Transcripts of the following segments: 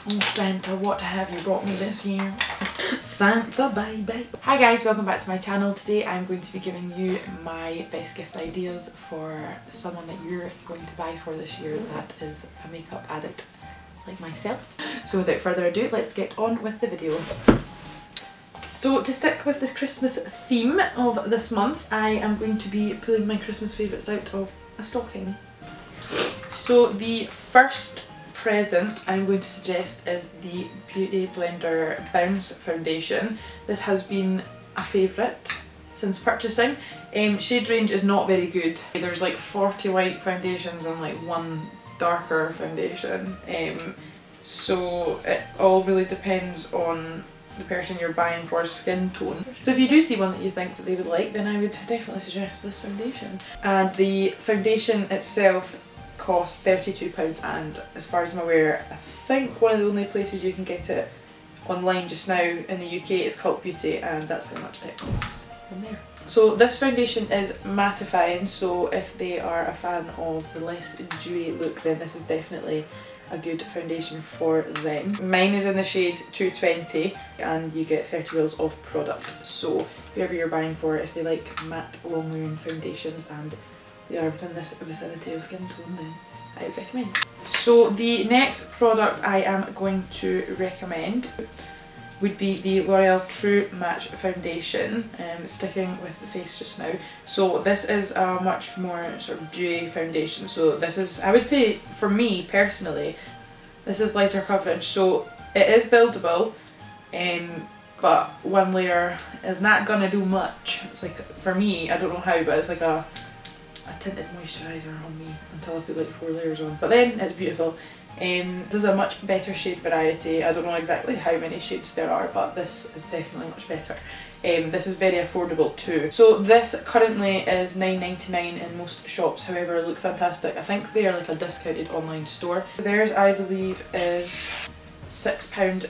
Oh Santa, what have you brought me this year? Santa baby. Hi guys, welcome back to my channel. Today I'm going to be giving you my best gift ideas for someone that you're going to buy for this year that is a makeup addict like myself. So without further ado, let's get on with the video. So to stick with this Christmas theme of this month, I am going to be pulling my Christmas favourites out of a stocking. So the first present I'm going to suggest is the Beauty Blender Bounce Foundation. This has been a favourite since purchasing. Shade range is not very good. There's like 40 white foundations and like one darker foundation. So it all really depends on the person you're buying for skin tone. So if you do see one that you think that they would like, then I would definitely suggest this foundation. And the foundation itself costs £32, and as far as I'm aware, I think one of the only places you can get it online just now in the UK is Cult Beauty, and that's how much it costs from there. So this foundation is mattifying, so if they are a fan of the less dewy look, then this is definitely a good foundation for them. Mine is in the shade 220 and you get 30 mils of product, so whoever you're buying for, if they like matte long wearing foundations and they are within this vicinity of skin tone, then I would recommend. So the next product I am going to recommend would be the L'Oreal True Match Foundation, sticking with the face just now. So this is a much more sort of dewy foundation, so this is, I would say for me personally, this is lighter coverage, so it is buildable, but one layer is not gonna do much. It's like, for me, I don't know how, but it's like a tinted moisturiser on me until I put like 4 layers on, but then it's beautiful. This is a much better shade variety. I don't know exactly how many shades there are, but this is definitely much better. This is very affordable too. So this currently is £9.99 in most shops, however look fantastic. I think they are like a discounted online store. Theirs I believe is £6.95.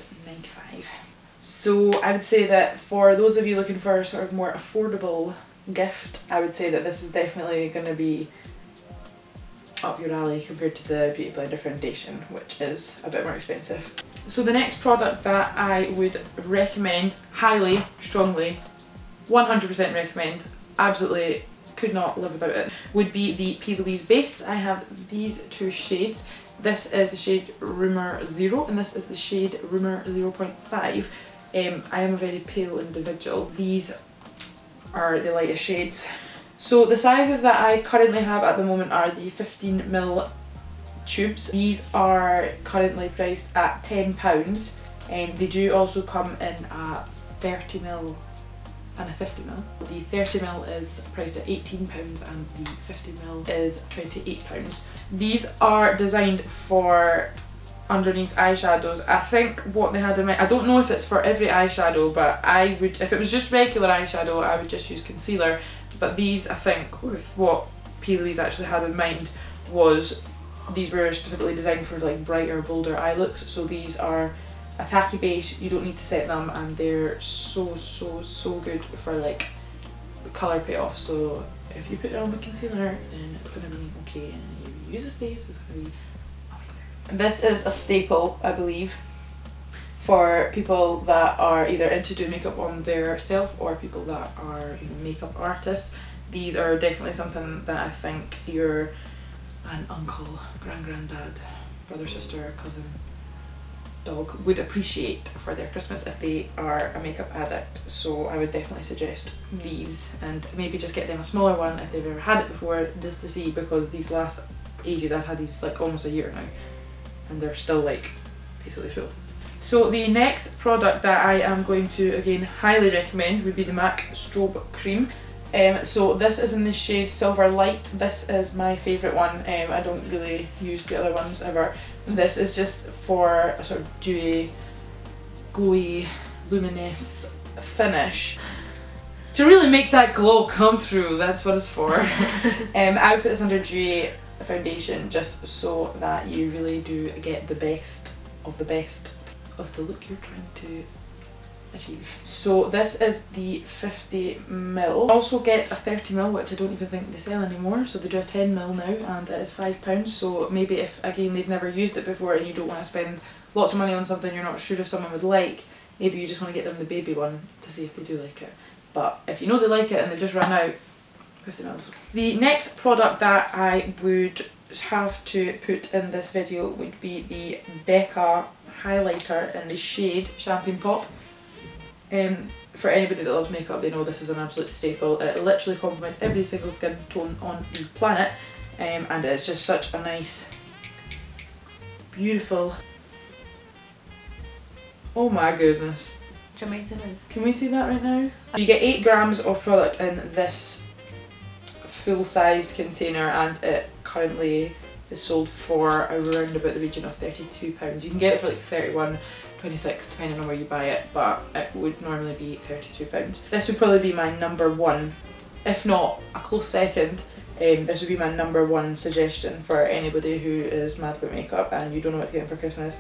So I would say that for those of you looking for a sort of more affordable gift, I would say that this is definitely going to be up your alley compared to the Beauty Blender foundation, which is a bit more expensive. So the next product that I would recommend, highly, strongly, 100% recommend, absolutely could not live without it, would be the P. Louise base. I have these two shades. This is the shade Rumour 0 and this is the shade Rumour 0.5. I am a very pale individual. These are the lightest shades. So the sizes that I currently have at the moment are the 15ml tubes. These are currently priced at £10, and they do also come in a 30ml and a 50ml. The 30ml is priced at £18 and the 50ml is £28. These are designed for underneath eyeshadows. I think what they had in mind, I don't know if it's for every eyeshadow, but I would, if it was just regular eyeshadow, I would just use concealer. But these, I think, with what P. Louise actually had in mind, was these were specifically designed for like brighter, bolder eye looks. So these are a tacky base, you don't need to set them, and they're so good for like colour payoff. So if you put it on with concealer, then it's going to be okay, and if you use this base, it's going to be amazing. This is a staple, I believe, for people that are either into doing makeup on their self or people that are, you know, makeup artists. These are definitely something that I think your an uncle, granddad, brother, sister, cousin, dog would appreciate for their Christmas if they are a makeup addict. So I would definitely suggest these, and maybe just get them a smaller one if they've ever had it before, just to see, because these last ages. I've had these like almost a year now and they're still like basically full. So the next product that I am going to again highly recommend would be the MAC Strobe Cream. So this is in the shade Silver Light. This is my favourite one. I don't really use the other ones ever. This is just for a sort of dewy, glowy, luminous finish. To really make that glow come through, that's what it's for. I would put this under dewy foundation just so that you really do get the best of the look you're trying to achieve. So this is the 50ml. Also get a 30ml, which I don't even think they sell anymore. So they do a 10ml now and it is £5. So maybe if, again, they've never used it before and you don't want to spend lots of money on something you're not sure if someone would like, maybe you just want to get them the baby one to see if they do like it. But if you know they like it and they've just run out, 50ml. The next product that I would have to put in this video would be the Becca highlighter in the shade Champagne Pop. For anybody that loves makeup, they know this is an absolute staple. It literally complements every single skin tone on the planet, and it's just such a nice, beautiful, oh my goodness. Can we see that right now? You get 8 grams of product in this full size container, and it currently is sold for around about the region of £32. You can get it for like 31, 26 depending on where you buy it, but it would normally be £32. This would probably be my number one, if not a close second. This would be my number one suggestion for anybody who is mad about makeup and you don't know what to get for Christmas.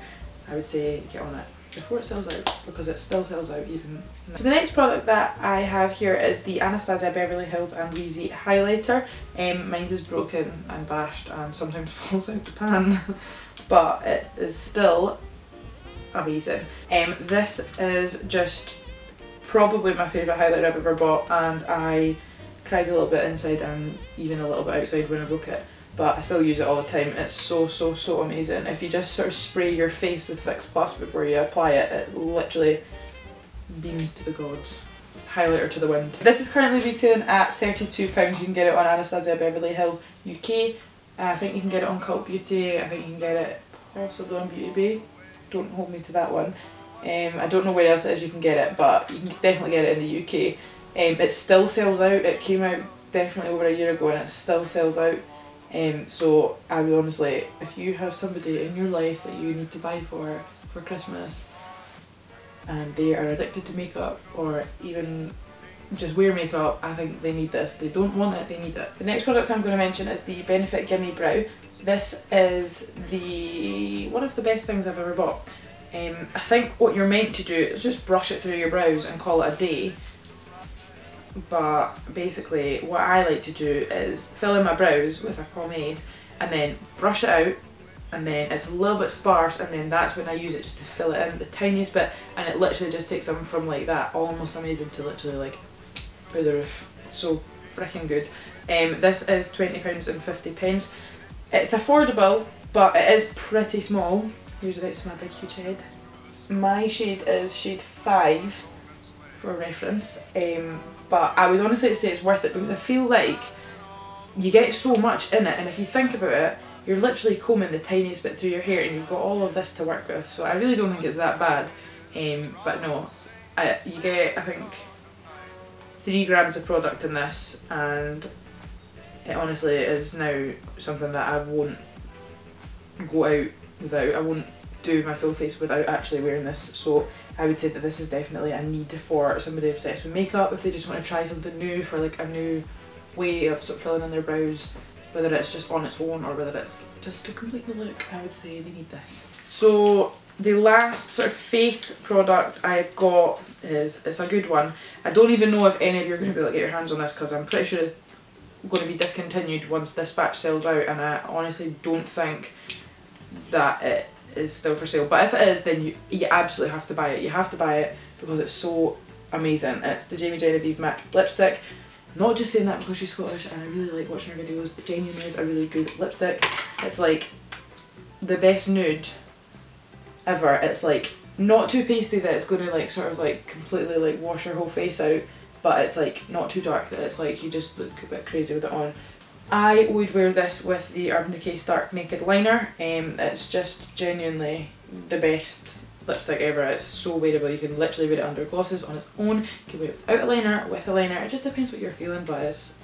I would say get on it before it sells out, because it still sells out even now. So the next product that I have here is the Anastasia Beverly Hills and Weezy highlighter. Mine is broken and bashed and sometimes falls out the pan, but it is still amazing. This is just probably my favourite highlighter I've ever bought, and I cried a little bit inside and even a little bit outside when I broke it. But I still use it all the time. It's so amazing. If you just sort of spray your face with Fix Plus before you apply it, it literally beams to the gods. Highlighter to the wind. This is currently retailing at £32. You can get it on Anastasia Beverly Hills UK. I think you can get it on Cult Beauty. I think you can get it possibly on Beauty Bay. Don't hold me to that one. I don't know where else it is you can get it, but you can definitely get it in the UK. It still sells out. It came out definitely over a year ago and it still sells out. So I would honestly, if you have somebody in your life that you need to buy for Christmas and they are addicted to makeup or even just wear makeup, I think they need this. They don't want it, they need it. The next product I'm going to mention is the Benefit Gimme Brow. This is one of the best things I've ever bought. I think what you're meant to do is just brush it through your brows and call it a day. But basically what I like to do is fill in my brows with a pomade and then brush it out, and then it's a little bit sparse, and then that's when I use it just to fill it in the tiniest bit, and it literally just takes them from like that almost amazing to literally like through the roof. It's so freaking good. This is £20.50. It's affordable, but it is pretty small. Here's a next to my big huge head. My shade is shade 5 for reference. But I would honestly say it's worth it because I feel like you get so much in it, and if you think about it, you're literally combing the tiniest bit through your hair and you've got all of this to work with, so I really don't think it's that bad. But no, you get, I think, 3 grams of product in this, and it honestly is now something that I won't go out without. I won't do my full face without actually wearing this, so I would say that this is definitely a need for somebody obsessed with makeup if they just want to try something new, for like a new way of sort of filling in their brows, whether it's just on its own or whether it's just to complete the look. I would say they need this. So the last sort of face product I've got it's a good one. I don't even know if any of you are going to be able to get your hands on this because I'm pretty sure it's going to be discontinued once this batch sells out, and I honestly don't think that it is still for sale, but if it is, then you absolutely have to buy it. You have to buy it because it's so amazing. It's the Jamie Genevieve MAC lipstick. I'm not just saying that because she's Scottish and I really like watching her videos. It genuinely is a really good lipstick. It's like the best nude ever. It's like not too pasty that it's going to like sort of like completely like wash your whole face out, but it's like not too dark that it's like you just look a bit crazy with it on. I would wear this with the Urban Decay Stark Naked Liner. It's just genuinely the best lipstick ever. It's so wearable. You can literally wear it under glosses on its own. You can wear it without a liner, with a liner. It just depends what you're feeling, but it's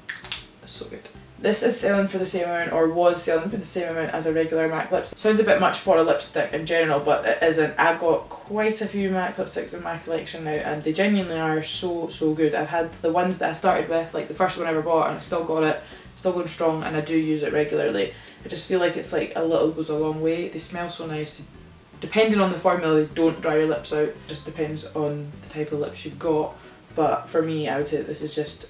so good. This is selling for the same amount, or was selling for the same amount as a regular MAC lipstick. Sounds a bit much for a lipstick in general, but it isn't. I've got quite a few MAC lipsticks in my collection now, and they genuinely are so good. I've had the ones that I started with, like the first one I ever bought, and I've still got it. Still going strong, and I do use it regularly. I just feel like it's like a little goes a long way. They smell so nice, depending on the formula, they don't dry your lips out. It just depends on the type of lips you've got. But for me, I would say that this is just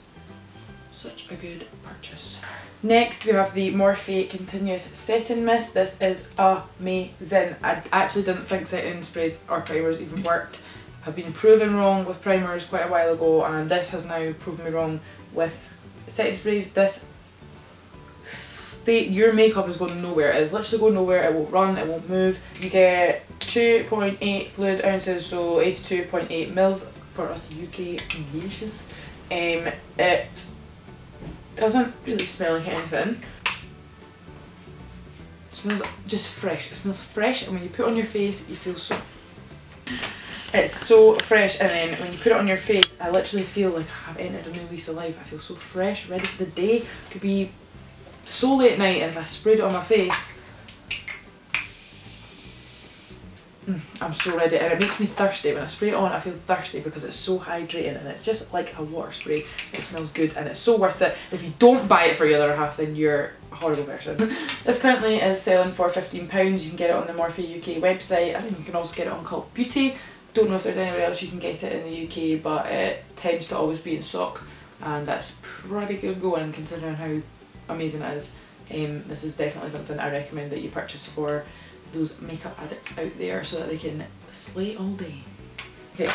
such a good purchase. Next we have the Morphe Continuous Setting Mist. This is amazing. I actually didn't think setting sprays or primers even worked. I've been proven wrong with primers quite a while ago, and this has now proven me wrong with setting sprays. Your makeup is going nowhere. It is literally going nowhere. It won't run, it won't move. You get 2.8 fluid ounces, so 82.8 mils for us UK English. It doesn't really smell like anything. It smells just fresh. It smells fresh, and when you put it on your face, you feel so... It's so fresh, and then when you put it on your face, I literally feel like I've entered a new lease of life. I feel so fresh, ready for the day. It could be so late at night, and if I sprayed it on my face, I'm so ready, and it makes me thirsty. When I spray it on, I feel thirsty because it's so hydrating, and it's just like a water spray. It smells good, and it's so worth it. If you don't buy it for your other half, then you're a horrible person. This currently is selling for £15. You can get it on the Morphe UK website. I think you can also get it on Cult Beauty. Don't know if there's anywhere else you can get it in the UK, but it tends to always be in stock, and that's pretty good going considering how amazing it is. This is definitely something I recommend that you purchase for those makeup addicts out there so that they can slay all day. Okay,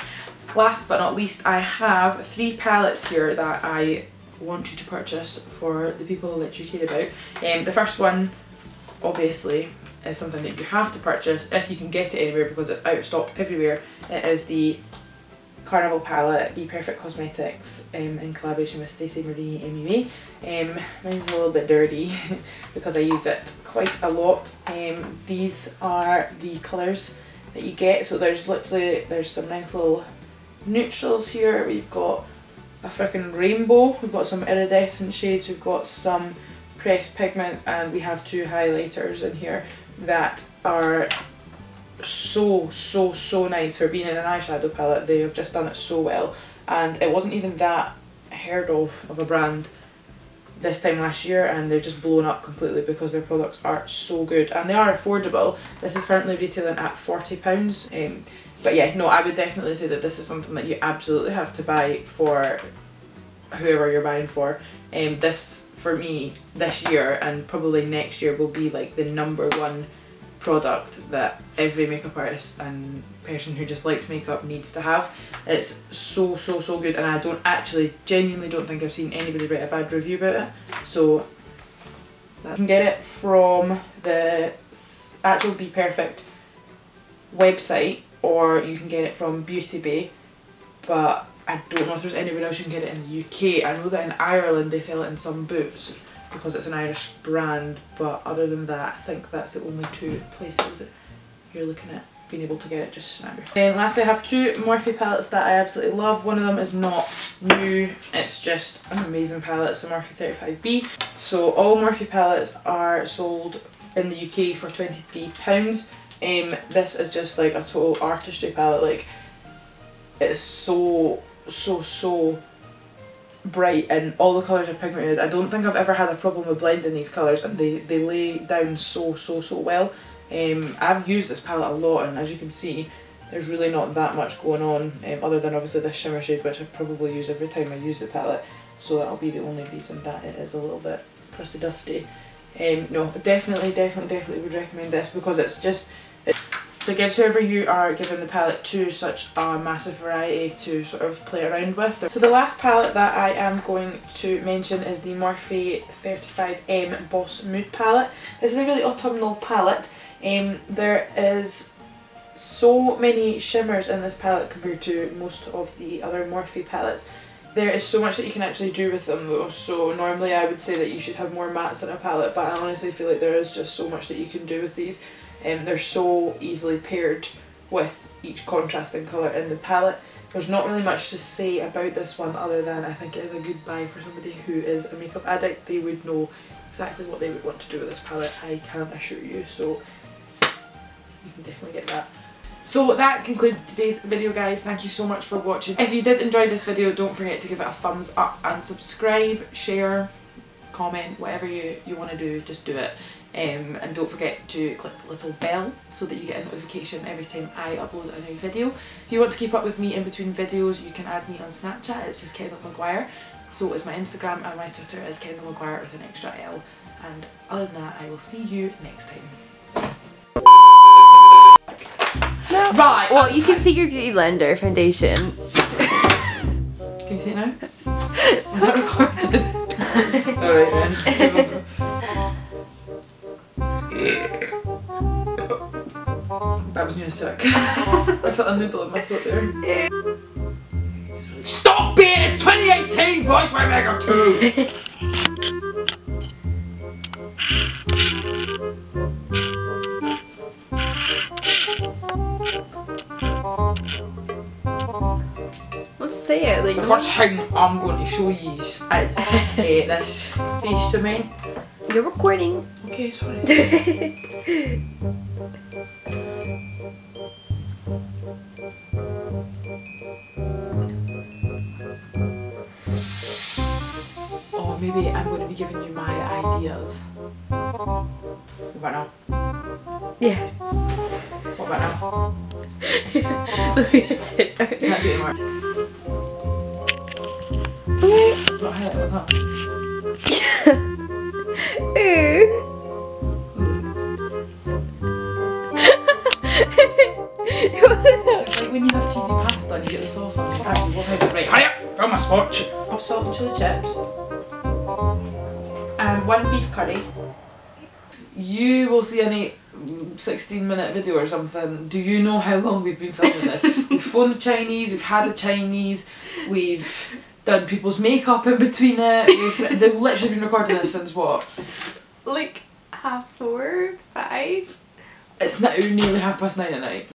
last but not least, I have 3 palettes here that I want you to purchase for the people that you care about. The first one, obviously, is something that you have to purchase if you can get it anywhere because it's out of stock everywhere. It is the Carnival palette, Be Perfect Cosmetics, in collaboration with Stacey Marie MUA. Mine's a little bit dirty because I use it quite a lot. These are the colours that you get. So there's some nice little neutrals here. We've got a freaking rainbow. We've got some iridescent shades. We've got some pressed pigments, and we have 2 highlighters in here that are so nice for being in an eyeshadow palette. They have just done it so well, and it wasn't even that heard of a brand this time last year, and they've just blown up completely because their products are so good and they are affordable. This is currently retailing at £40. But yeah, no, I would definitely say that this is something that you absolutely have to buy for whoever you're buying for. This, for me, this year and probably next year will be like the #1 product that every makeup artist and person who just likes makeup needs to have. It's so good, and I genuinely don't think I've seen anybody write a bad review about it. So you can get it from the actual Be Perfect website, or you can get it from Beauty Bay, but I don't know if there's anywhere else you can get it in the UK. I know that in Ireland they sell it in some boots because it's an Irish brand, but other than that, I think that's the only 2 places you're looking at being able to get it just now. Then lastly, I have 2 Morphe palettes that I absolutely love. One of them is not new, it's just an amazing palette. It's the Morphe 35B. So all Morphe palettes are sold in the UK for £23. This is just like a total artistry palette. Like, it's so bright, and all the colours are pigmented. I don't think I've ever had a problem with blending these colours, and they lay down so well. I've used this palette a lot, and as you can see, there's really not that much going on, other than obviously this shimmer shade, which I probably use every time I use the palette, so that'll be the only reason that it is a little bit crusty dusty. No, definitely would recommend this because it's just, so it gives whoever you are giving the palette to such a massive variety to sort of play around with. So the last palette that I am going to mention is the Morphe 35M Boss Mood palette. This is a really autumnal palette. There is so many shimmers in this palette compared to most of the other Morphe palettes. There is so much that you can actually do with them though, so normally I would say that you should have more mattes in a palette, but I honestly feel like there is just so much that you can do with these. They're so easily paired with each contrasting colour in the palette. There's not really much to say about this one other than I think it is a good buy for somebody who is a makeup addict. They would know exactly what they would want to do with this palette, I can assure you, so you can definitely get that. So that concludes today's video, guys. Thank you so much for watching. If you did enjoy this video, don't forget to give it a thumbs up and subscribe, share, comment, whatever you want to do, just do it. And don't forget to click the little bell so that you get a notification every time I upload a new video. If you want to keep up with me in between videos, you can add me on Snapchat, it's just Kendall Mcguire. So is my Instagram, and my Twitter is Kendall Mcguire with an extra L. And other than that, I will see you next time. No. Right. Well, you can see your beauty blender foundation. Can you see it now? Was that recorded? Alright then. That was near sick. I felt a noodle in my throat there. Stop being! It's 2018! Boys wear makeup too! Let's say it. Like, the first thing I'm going to show you is this face cement. You're recording. Okay, sorry. Oh, maybe I'm going to be giving you my ideas. What about now? Yeah. What about now? That's it. Can't see it anymore. Okay. What highlight with that? It's like when you have cheesy pasta and you get the sauce on it. Actually, what type of right? Hurry up! Fill my spot. Of salt and chili chips. And 1 beef curry. You will see any 16-minute video or something. Do you know how long we've been filming this? We've phoned the Chinese, we've had the Chinese, we've done people's makeup in between it. They've literally been recording this since what? Like 4:30, 5? It's now nearly 9:30 at night.